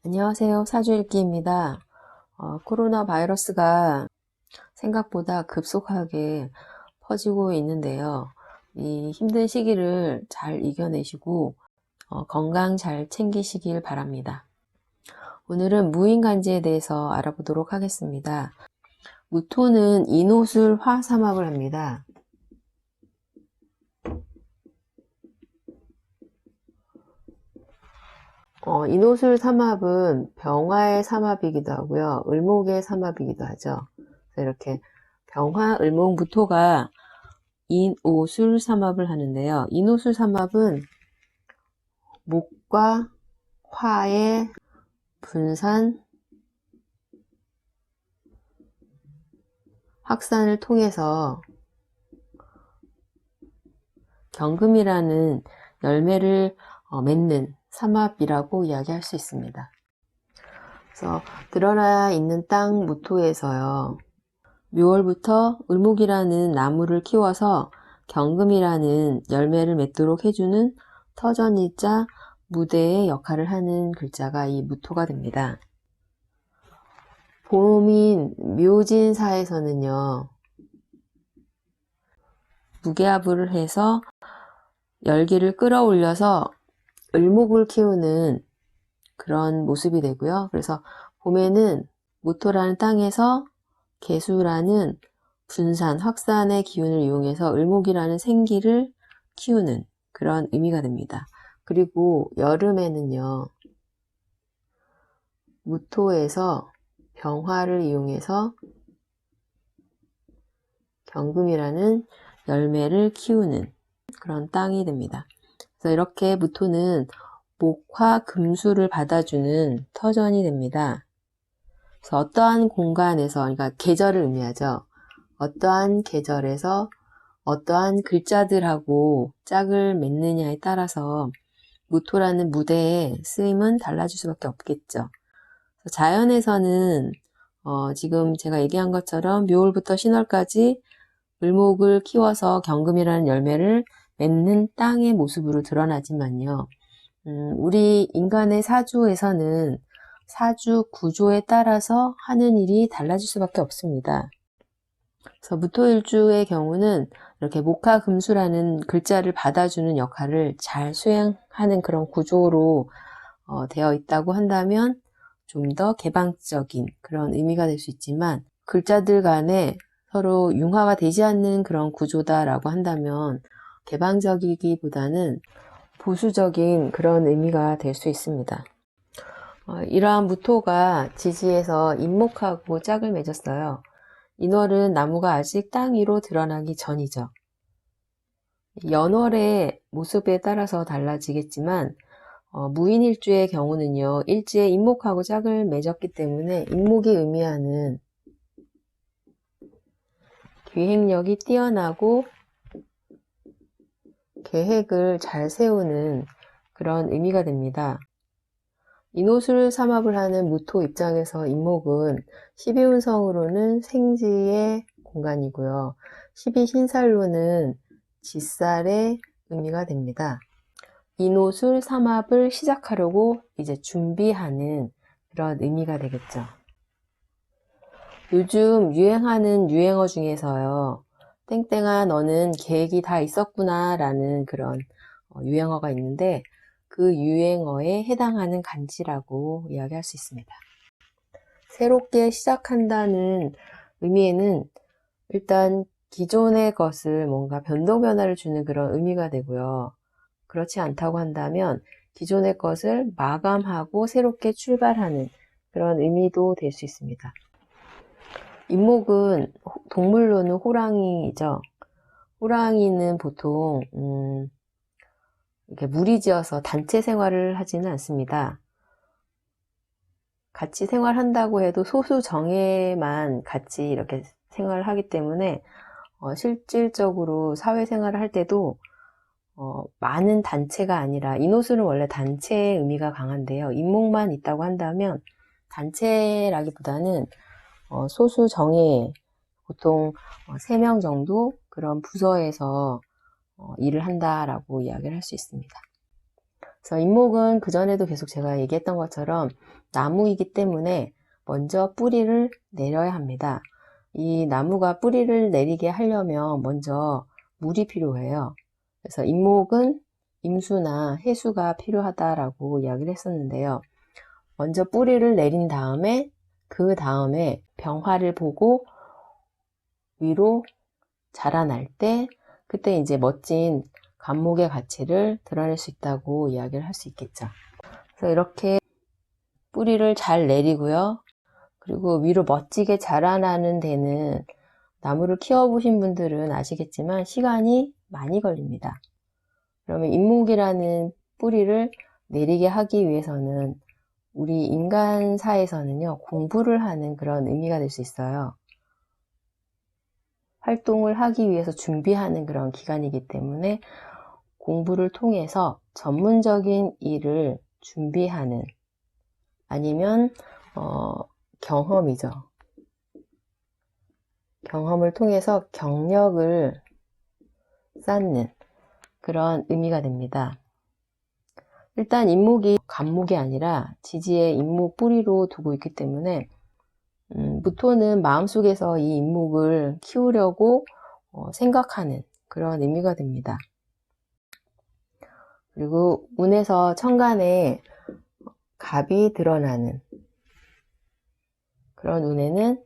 안녕하세요. 사주일기입니다. 코로나 바이러스가 생각보다 급속하게 퍼지고 있는데요. 이 힘든 시기를 잘 이겨내시고 건강 잘 챙기시길 바랍니다. 오늘은 무인간지에 대해서 알아보도록 하겠습니다. 무토는 인옷을 화삼합을 합니다. 인옷을 삼합은 병화의 삼합이기도 하고요. 을목의 삼합이기도 하죠. 그래서 이렇게 병화, 을목, 무토가 인옷을 삼합을 하는데요. 인옷을 삼합은 목과 화의 분산, 확산을 통해서 경금이라는 열매를 맺는 삼합이라고 이야기할 수 있습니다. 그래서 드러나 있는 땅 무토에서요. 묘월부터 을목이라는 나무를 키워서 경금이라는 열매를 맺도록 해주는 터전이자 무대의 역할을 하는 글자가 이 무토가 됩니다. 봄인 묘진사에서는요. 무게합을 해서 열기를 끌어올려서 을목을 키우는 그런 모습이 되고요. 그래서 봄에는 무토라는 땅에서 개수라는 분산, 확산의 기운을 이용해서 을목이라는 생기를 키우는 그런 의미가 됩니다. 그리고 여름에는요. 무토에서 병화를 이용해서 경금이라는 열매를 키우는 그런 땅이 됩니다. 그래서 이렇게 무토는 목화, 금수를 받아주는 터전이 됩니다. 그래서 어떠한 공간에서, 그러니까 계절을 의미하죠. 어떠한 계절에서 어떠한 글자들하고 짝을 맺느냐에 따라서 무토라는 무대의 쓰임은 달라질 수밖에 없겠죠. 자연에서는 지금 제가 얘기한 것처럼 묘월부터 신월까지 을목을 키워서 경금이라는 열매를 맺는 땅의 모습으로 드러나지만요. 우리 인간의 사주에서는 사주 구조에 따라서 하는 일이 달라질 수밖에 없습니다. 그래서 무토일주의 경우는 이렇게 목화 금수라는 글자를 받아주는 역할을 잘 수행하는 그런 구조로 되어 있다고 한다면 좀 더 개방적인 그런 의미가 될 수 있지만 글자들 간에 서로 융화가 되지 않는 그런 구조다라고 한다면 개방적이기보다는 보수적인 그런 의미가 될 수 있습니다. 이러한 무토가 지지에서 인목하고 짝을 맺었어요. 인월은 나무가 아직 땅 위로 드러나기 전이죠. 연월의 모습에 따라서 달라지겠지만 무인일주의 경우는요. 일지에 인목하고 짝을 맺었기 때문에 인목이 의미하는 기획력이 뛰어나고 계획을 잘 세우는 그런 의미가 됩니다. 인옷을 삼합을 하는 무토 입장에서 인목은 12운성으로는 생지의 공간이고요. 12신살로는 지살의 의미가 됩니다. 인옷을 삼합을 시작하려고 이제 준비하는 그런 의미가 되겠죠. 요즘 유행하는 유행어 중에서요. 땡땡아 너는 계획이 다 있었구나 라는 그런 유행어가 있는데 그 유행어에 해당하는 간지라고 이야기할 수 있습니다. 새롭게 시작한다는 의미에는 일단 기존의 것을 뭔가 변동 변화를 주는 그런 의미가 되고요. 그렇지 않다고 한다면 기존의 것을 마감하고 새롭게 출발하는 그런 의미도 될 수 있습니다. 인목은 동물로는 호랑이죠. 호랑이는 보통 이렇게 무리지어서 단체 생활을 하지는 않습니다. 같이 생활한다고 해도 소수 정예만 같이 이렇게 생활을 하기 때문에 실질적으로 사회생활을 할 때도 많은 단체가 아니라 인옷은 원래 단체의 의미가 강한데요. 인목만 있다고 한다면 단체라기보다는 소수 정예 보통 3명 정도 그런 부서에서 일을 한다라고 이야기를 할 수 있습니다. 그래서 인목은 그전에도 계속 제가 얘기했던 것처럼 나무이기 때문에 먼저 뿌리를 내려야 합니다. 이 나무가 뿌리를 내리게 하려면 먼저 물이 필요해요. 그래서 인목은 임수나 해수가 필요하다라고 이야기를 했었는데요. 먼저 뿌리를 내린 다음에 그 다음에 병화를 보고 위로 자라날 때 그때 이제 멋진 간목의 가치를 드러낼 수 있다고 이야기를 할 수 있겠죠. 그래서 이렇게 뿌리를 잘 내리고요. 그리고 위로 멋지게 자라나는 데는 나무를 키워보신 분들은 아시겠지만 시간이 많이 걸립니다. 그러면 인목이라는 뿌리를 내리게 하기 위해서는 우리 인간사에서는요, 공부를 하는 그런 의미가 될 수 있어요. 활동을 하기 위해서 준비하는 그런 기간이기 때문에 공부를 통해서 전문적인 일을 준비하는 아니면 경험이죠. 경험을 통해서 경력을 쌓는 그런 의미가 됩니다. 일단 인목이 간목이 아니라 지지의 인목 뿌리로 두고 있기 때문에 무토는 마음속에서 이 인목을 키우려고 생각하는 그런 의미가 됩니다. 그리고 운에서 천간에 갑이 드러나는 그런 운에는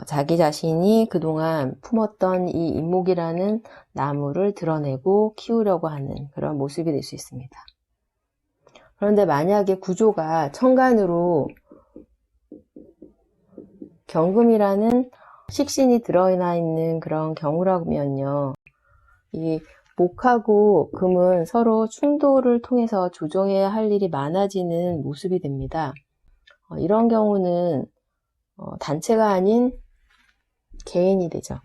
자기 자신이 그동안 품었던 이 인목이라는 나무를 드러내고 키우려고 하는 그런 모습이 될 수 있습니다. 그런데 만약에 구조가 천간으로 경금이라는 식신이 들어나 있는 그런 경우라면요. 이 목하고 금은 서로 충돌을 통해서 조정해야 할 일이 많아지는 모습이 됩니다. 이런 경우는 단체가 아닌 개인이 되죠.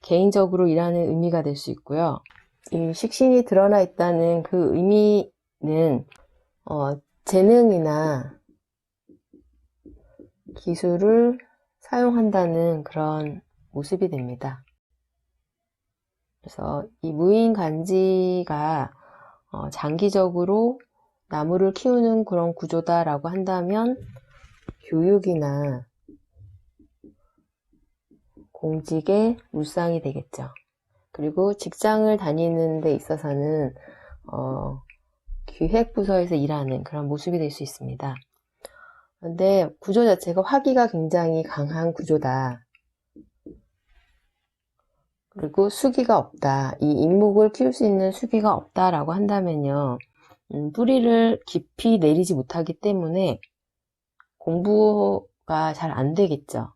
개인적으로 일하는 의미가 될 수 있고요. 이 식신이 드러나 있다는 그 의미는 재능이나 기술을 사용한다는 그런 모습이 됩니다. 그래서 이 무인간지가 장기적으로 나무를 키우는 그런 구조다라고 한다면 교육이나 공직의 물상이 되겠죠. 그리고 직장을 다니는 데 있어서는 기획부서에서 일하는 그런 모습이 될 수 있습니다. 그런데 구조 자체가 화기가 굉장히 강한 구조다. 그리고 수기가 없다. 이 인목을 키울 수 있는 수기가 없다라고 한다면요. 뿌리를 깊이 내리지 못하기 때문에 공부가 잘 안 되겠죠.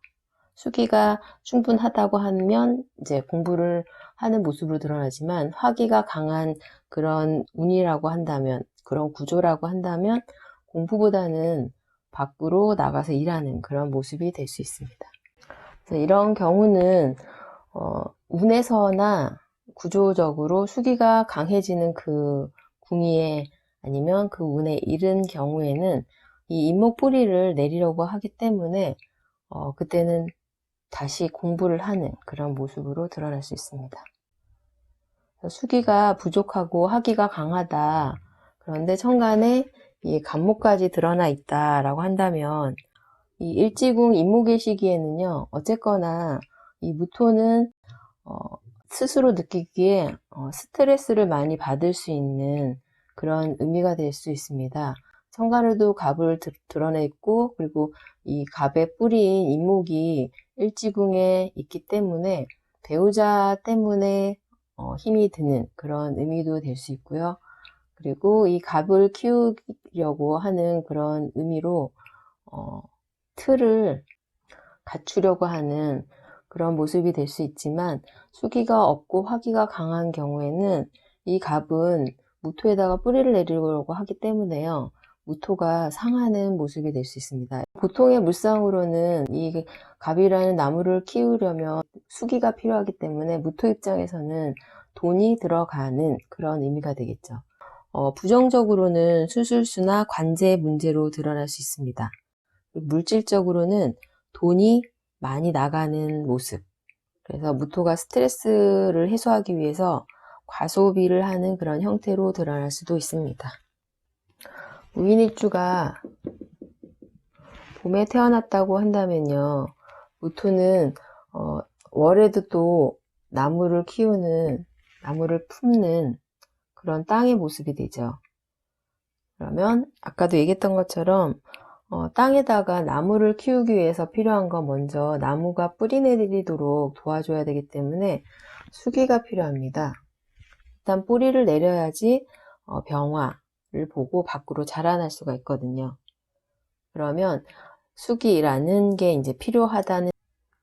수기가 충분하다고 하면 이제 공부를 하는 모습으로 드러나지만 화기가 강한 그런 운이라고 한다면, 그런 구조라고 한다면 공부보다는 밖으로 나가서 일하는 그런 모습이 될 수 있습니다. 그래서 이런 경우는 운에서나 구조적으로 수기가 강해지는 그 궁위에 아니면 그 운에 이른 경우에는 이 인목 뿌리를 내리려고 하기 때문에 그때는 다시 공부를 하는 그런 모습으로 드러날 수 있습니다. 수기가 부족하고 화기가 강하다. 그런데 천간에 이 간목까지 드러나 있다라고 한다면 이 일지궁 인목의 시기에는요. 어쨌거나 이 무토는 스스로 느끼기에 스트레스를 많이 받을 수 있는 그런 의미가 될 수 있습니다. 천간에도 갑을 드러내 있고 그리고 이 갑의 뿌리인 인목이 일지궁에 있기 때문에 배우자 때문에 힘이 드는 그런 의미도 될 수 있고요. 그리고 이 갑을 키우려고 하는 그런 의미로 틀을 갖추려고 하는 그런 모습이 될 수 있지만 수기가 없고 화기가 강한 경우에는 이 갑은 무토에다가 뿌리를 내리려고 하기 때문에요. 무토가 상하는 모습이 될 수 있습니다. 보통의 물상으로는 이 갑이라는 나무를 키우려면 수기가 필요하기 때문에 무토 입장에서는 돈이 들어가는 그런 의미가 되겠죠. 부정적으로는 수술수나 관제 문제로 드러날 수 있습니다. 물질적으로는 돈이 많이 나가는 모습. 그래서 무토가 스트레스를 해소하기 위해서 과소비를 하는 그런 형태로 드러날 수도 있습니다. 무인일주가 봄에 태어났다고 한다면요. 무토는 월에도 또 나무를 키우는, 나무를 품는 그런 땅의 모습이 되죠. 그러면 아까도 얘기했던 것처럼 땅에다가 나무를 키우기 위해서 필요한 건 먼저 나무가 뿌리 내리도록 도와줘야 되기 때문에 수기가 필요합니다. 일단 뿌리를 내려야지 병화를 보고 밖으로 자라날 수가 있거든요. 그러면 수기라는 게 이제 필요하다는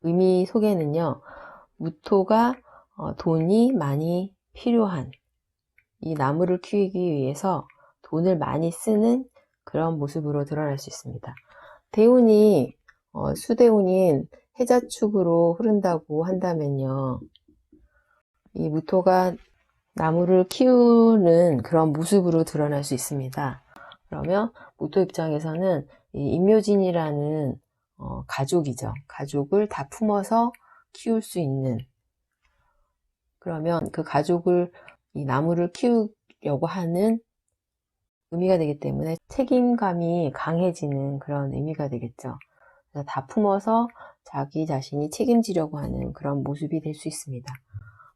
의미 속에는요, 무토가 돈이 많이 필요한, 이 나무를 키우기 위해서 돈을 많이 쓰는 그런 모습으로 드러날 수 있습니다. 대운이 수대운인 해자축으로 흐른다고 한다면요, 이 무토가 나무를 키우는 그런 모습으로 드러날 수 있습니다. 그러면 무토 입장에서는 이 임묘진이라는 가족이죠. 가족을 다 품어서 키울 수 있는, 그러면 그 가족을, 이 나무를 키우려고 하는 의미가 되기 때문에 책임감이 강해지는 그런 의미가 되겠죠. 그래서 다 품어서 자기 자신이 책임지려고 하는 그런 모습이 될 수 있습니다.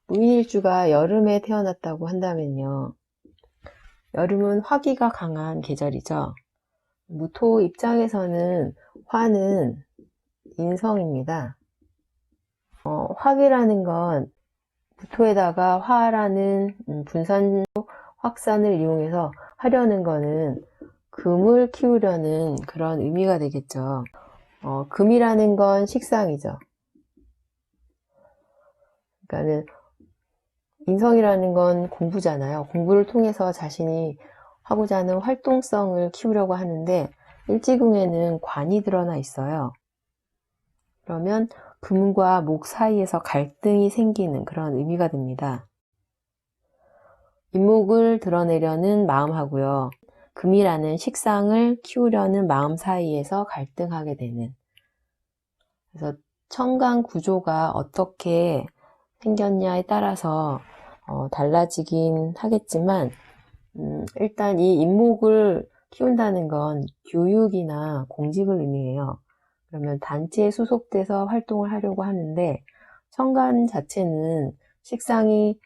무인일주가 여름에 태어났다고 한다면요, 여름은 화기가 강한 계절이죠. 무토 입장에서는 화는 인성입니다. 화기라는 건 무토에다가 화라는 분산 확산을 이용해서 하려는 거는 금을 키우려는 그런 의미가 되겠죠. 금이라는 건 식상이죠. 그러니까는 인성이라는 건 공부잖아요. 공부를 통해서 자신이 하고자 하는 활동성을 키우려고 하는데 일지궁에는 관이 드러나 있어요. 그러면 금과 목 사이에서 갈등이 생기는 그런 의미가 됩니다. 인목을 드러내려는 마음하고요, 금이라는 식상을 키우려는 마음 사이에서 갈등하게 되는, 그래서 천간 구조가 어떻게 생겼냐에 따라서 달라지긴 하겠지만 일단 이 인목을 키운다는 건 교육이나 공직을 의미해요. 그러면 단체에 소속돼서 활동을 하려고 하는데 천간 자체는 식상이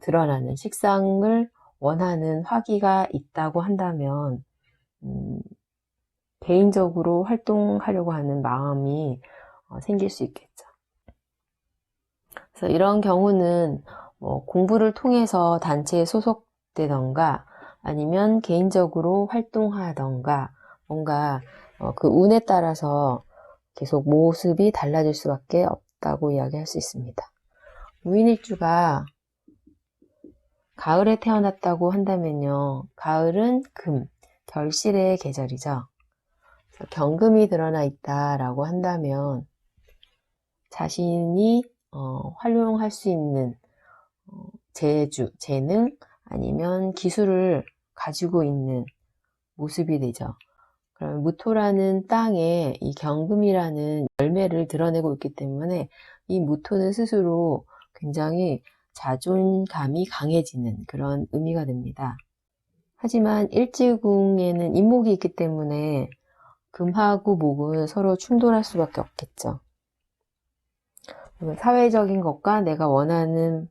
드러나는, 식상을 원하는 화기가 있다고 한다면 개인적으로 활동하려고 하는 마음이 생길 수 있겠죠. 그래서 이런 경우는 공부를 통해서 단체에 소속되던가 아니면 개인적으로 활동하던가 뭔가 그 운에 따라서 계속 모습이 달라질 수밖에 없다고 이야기할 수 있습니다. 무인일주가 가을에 태어났다고 한다면요, 가을은 금, 결실의 계절이죠. 경금이 드러나 있다라고 한다면 자신이 활용할 수 있는 재주, 재능 아니면 기술을 가지고 있는 모습이 되죠. 그럼 무토라는 땅에 이 경금이라는 열매를 드러내고 있기 때문에 이 무토는 스스로 굉장히 자존감이 강해지는 그런 의미가 됩니다. 하지만 일지궁에는 인목이 있기 때문에 금하고 목은 서로 충돌할 수밖에 없겠죠. 사회적인 것과 내가 원하는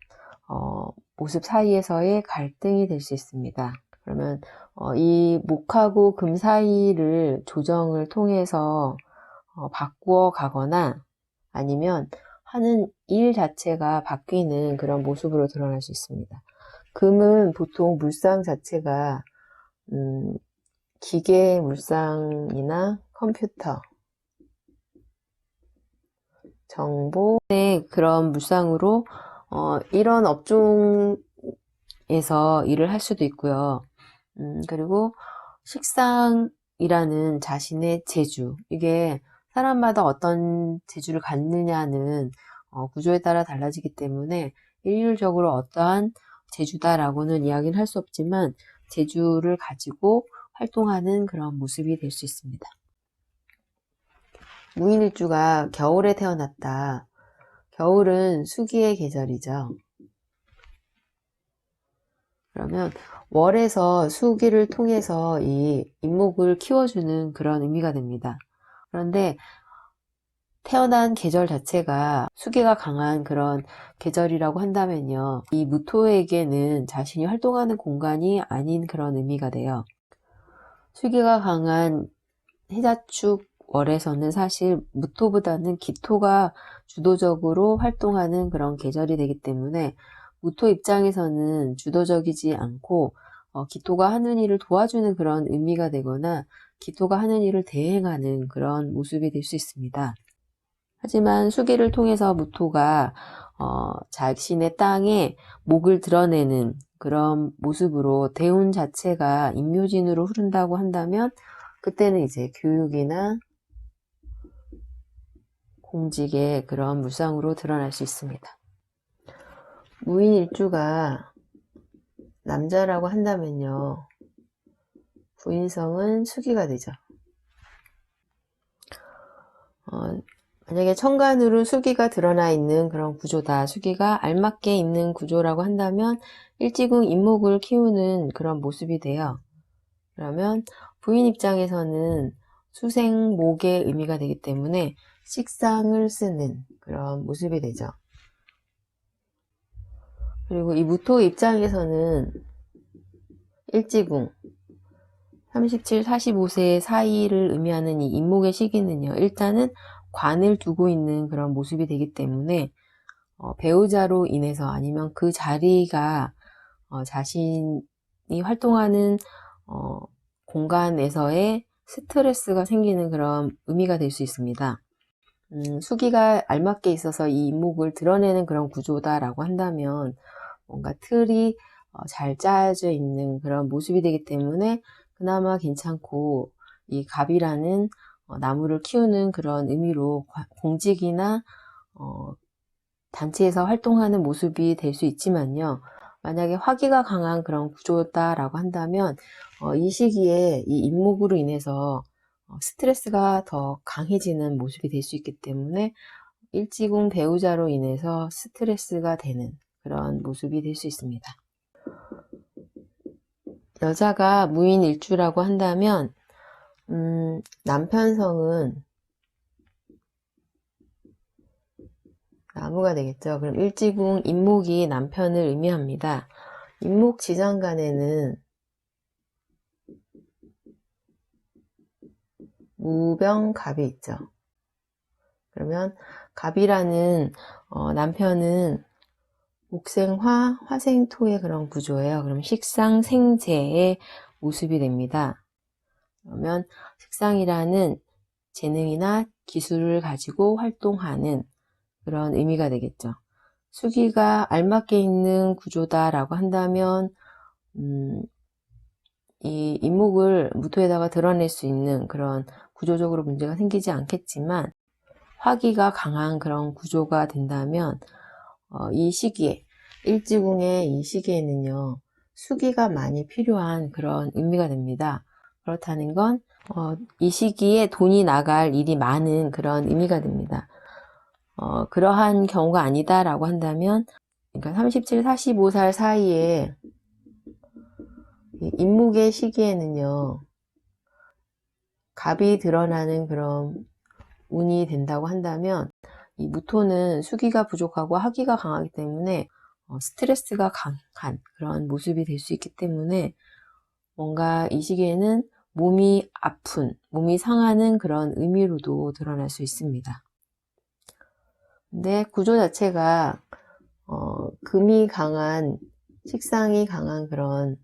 모습 사이에서의 갈등이 될 수 있습니다. 그러면 이 목하고 금 사이를 조정을 통해서 바꾸어 가거나 아니면 하는 일 자체가 바뀌는 그런 모습으로 드러날 수 있습니다. 금은 보통 물상 자체가 기계 물상이나 컴퓨터, 정보의 그런 물상으로 이런 업종에서 일을 할 수도 있고요. 그리고 식상이라는 자신의 재주, 이게 사람마다 어떤 재주를 갖느냐는 구조에 따라 달라지기 때문에 일률적으로 어떠한 재주다라고는 이야기를 할 수 없지만 재주를 가지고 활동하는 그런 모습이 될 수 있습니다. 무인일주가 겨울에 태어났다. 겨울은 수기의 계절이죠. 그러면 월에서 수기를 통해서 이 인목을 키워주는 그런 의미가 됩니다. 그런데 태어난 계절 자체가 수기가 강한 그런 계절이라고 한다면요, 이 무토에게는 자신이 활동하는 공간이 아닌 그런 의미가 돼요. 수기가 강한 해자축 월에서는 사실 무토보다는 기토가 주도적으로 활동하는 그런 계절이 되기 때문에 무토 입장에서는 주도적이지 않고 기토가 하는 일을 도와주는 그런 의미가 되거나 기토가 하는 일을 대행하는 그런 모습이 될 수 있습니다. 하지만 수기를 통해서 무토가 자신의 땅에 목을 드러내는 그런 모습으로 대운 자체가 인묘진으로 흐른다고 한다면, 그때는 이제 교육이나 공직의 그런 물상으로 드러날 수 있습니다. 무인일주가 남자라고 한다면요, 부인성은 수기가 되죠. 만약에 천간으로 수기가 드러나 있는 그런 구조다, 수기가 알맞게 있는 구조라고 한다면 일지궁 인목을 키우는 그런 모습이 돼요. 그러면 부인 입장에서는 수생목의 의미가 되기 때문에 식상을 쓰는 그런 모습이 되죠. 그리고 이 무토 입장에서는 일지궁 37, 45세 사이를 의미하는 이 인목의 시기는요, 일단은 관을 두고 있는 그런 모습이 되기 때문에 배우자로 인해서 아니면 그 자리가 자신이 활동하는 공간에서의 스트레스가 생기는 그런 의미가 될 수 있습니다. 수기가 알맞게 있어서 이 인목을 드러내는 그런 구조다라고 한다면 뭔가 틀이 잘 짜여져 있는 그런 모습이 되기 때문에 그나마 괜찮고, 이 갑이라는 나무를 키우는 그런 의미로 공직이나 단체에서 활동하는 모습이 될 수 있지만요, 만약에 화기가 강한 그런 구조다라고 한다면 이 시기에 이 인목으로 인해서 스트레스가 더 강해지는 모습이 될 수 있기 때문에 일지궁 배우자로 인해서 스트레스가 되는 그런 모습이 될 수 있습니다. 여자가 무인일주라고 한다면 남편성은 나무가 되겠죠. 그럼 일지궁 인목이 남편을 의미합니다. 인목 지장간에는 무병갑이 있죠. 그러면 갑이라는 남편은 목생화, 화생토의 그런 구조예요. 그럼 식상생재의 모습이 됩니다. 그러면 식상이라는 재능이나 기술을 가지고 활동하는 그런 의미가 되겠죠. 수기가 알맞게 있는 구조다라고 한다면 이 인목을 무토에다가 드러낼 수 있는 그런 구조적으로 문제가 생기지 않겠지만, 화기가 강한 그런 구조가 된다면 이 시기에, 일지궁의 이 시기에는요, 수기가 많이 필요한 그런 의미가 됩니다. 그렇다는 건 이 시기에 돈이 나갈 일이 많은 그런 의미가 됩니다. 그러한 경우가 아니다라고 한다면, 그러니까 37, 45살 사이에 인목의 시기에는요, 갑이 드러나는 그런 운이 된다고 한다면, 이 무토는 수기가 부족하고 화기가 강하기 때문에 스트레스가 강한 그런 모습이 될 수 있기 때문에 뭔가 이 시기에는 몸이 아픈, 몸이 상하는 그런 의미로도 드러날 수 있습니다. 근데 구조 자체가 금이 강한, 식상이 강한 그런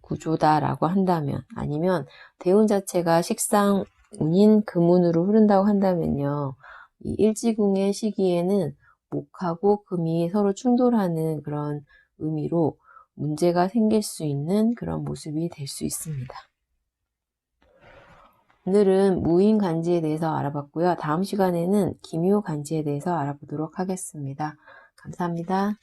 구조다라고 한다면, 아니면 대운 자체가 식상운인 금운으로 흐른다고 한다면요, 이 일지궁의 시기에는 목하고 금이 서로 충돌하는 그런 의미로 문제가 생길 수 있는 그런 모습이 될 수 있습니다. 오늘은 무인간지에 대해서 알아봤고요. 다음 시간에는 기묘간지에 대해서 알아보도록 하겠습니다. 감사합니다.